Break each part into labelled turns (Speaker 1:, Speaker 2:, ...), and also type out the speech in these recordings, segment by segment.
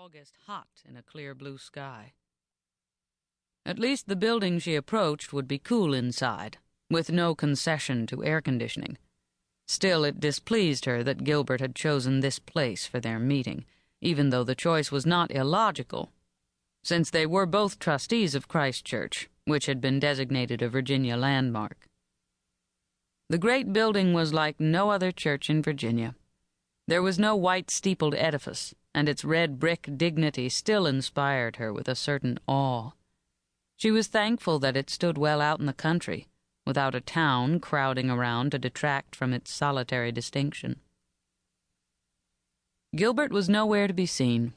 Speaker 1: August hot in a clear blue sky. At least the building she approached would be cool inside, with no concession to air conditioning. Still, it displeased her that Gilbert had chosen this place for their meeting, even though the choice was not illogical, since they were both trustees of Christ Church, which had been designated a Virginia landmark. The great building was like no other church in Virginia. There was no white steepled edifice, and its red brick dignity still inspired her with a certain awe. She was thankful that it stood well out in the country, without a town crowding around to detract from its solitary distinction. Gilbert was nowhere to be seen,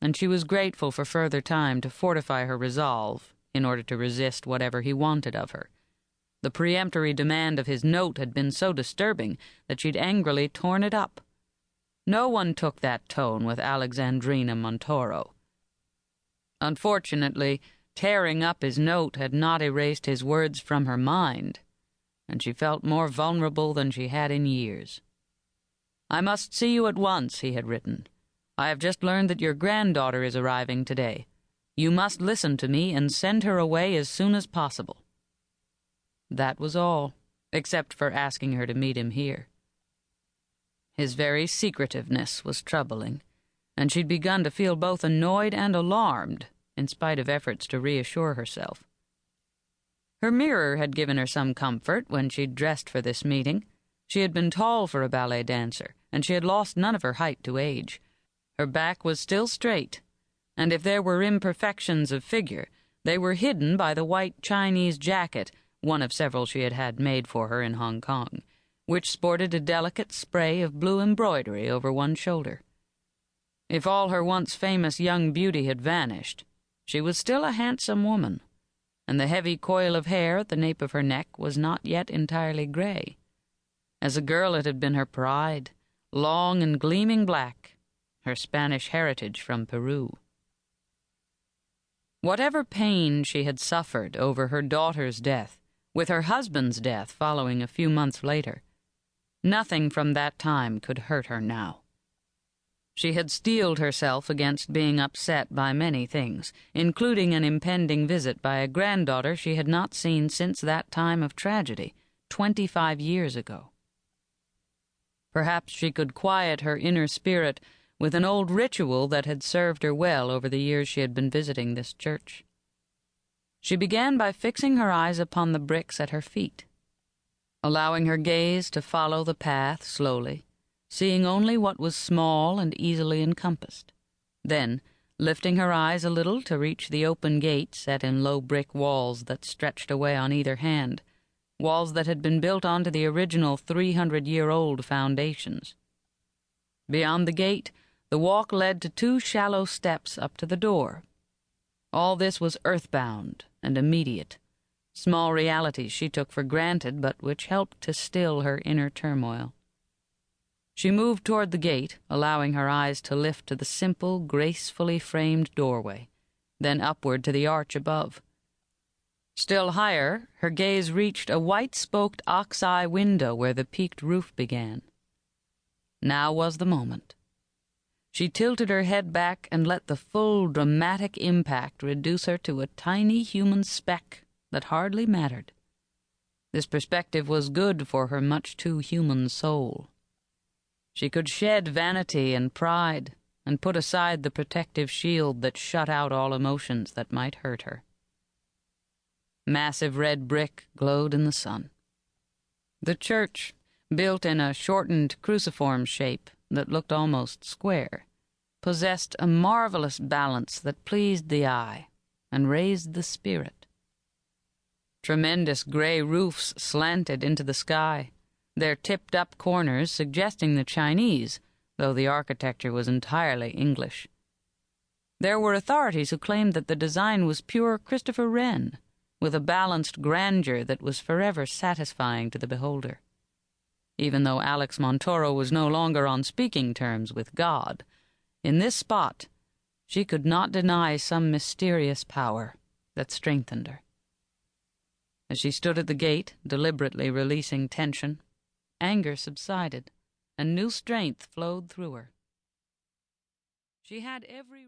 Speaker 1: and she was grateful for further time to fortify her resolve in order to resist whatever he wanted of her. The peremptory demand of his note had been so disturbing that she'd angrily torn it up. No one took that tone with Alexandrina Montoro. Unfortunately, tearing up his note had not erased his words from her mind, and she felt more vulnerable than she had in years. "I must see you at once," he had written. "I have just learned that your granddaughter is arriving today. You must listen to me and send her away as soon as possible." That was all, except for asking her to meet him here. His very secretiveness was troubling, and she'd begun to feel both annoyed and alarmed, in spite of efforts to reassure herself. Her mirror had given her some comfort when she'd dressed for this meeting. She had been tall for a ballet dancer, and she had lost none of her height to age. Her back was still straight, and if there were imperfections of figure, they were hidden by the white Chinese jacket, one of several she had had made for her in Hong Kong, which sported a delicate spray of blue embroidery over one shoulder. If all her once famous young beauty had vanished, she was still a handsome woman, and the heavy coil of hair at the nape of her neck was not yet entirely gray. As a girl it had been her pride, long and gleaming black, her Spanish heritage from Peru. Whatever pain she had suffered over her daughter's death, with her husband's death following a few months later, nothing from that time could hurt her now. She had steeled herself against being upset by many things, including an impending visit by a granddaughter she had not seen since that time of tragedy, 25 years ago. Perhaps she could quiet her inner spirit with an old ritual that had served her well over the years she had been visiting this church. She began by fixing her eyes upon the bricks at her feet, allowing her gaze to follow the path slowly, seeing only what was small and easily encompassed. Then, lifting her eyes a little to reach the open gate set in low brick walls that stretched away on either hand, walls that had been built onto the original 300-year-old foundations. Beyond the gate, the walk led to 2 shallow steps up to the door. All this was earthbound and immediate, small realities she took for granted but which helped to still her inner turmoil. She moved toward the gate, allowing her eyes to lift to the simple, gracefully framed doorway, then upward to the arch above. Still higher, her gaze reached a white-spoked ox-eye window where the peaked roof began. Now was the moment. She tilted her head back and let the full, dramatic impact reduce her to a tiny human speck that hardly mattered. This perspective was good for her much too human soul. She could shed vanity and pride and put aside the protective shield that shut out all emotions that might hurt her. Massive red brick glowed in the sun. The church, built in a shortened cruciform shape that looked almost square, possessed a marvelous balance that pleased the eye and raised the spirit. Tremendous gray roofs slanted into the sky, their tipped-up corners suggesting the Chinese, though the architecture was entirely English. There were authorities who claimed that the design was pure Christopher Wren, with a balanced grandeur that was forever satisfying to the beholder. Even though Alex Montoro was no longer on speaking terms with God, in this spot she could not deny some mysterious power that strengthened her. As she stood at the gate, deliberately releasing tension, anger subsided, and new strength flowed through her. She had every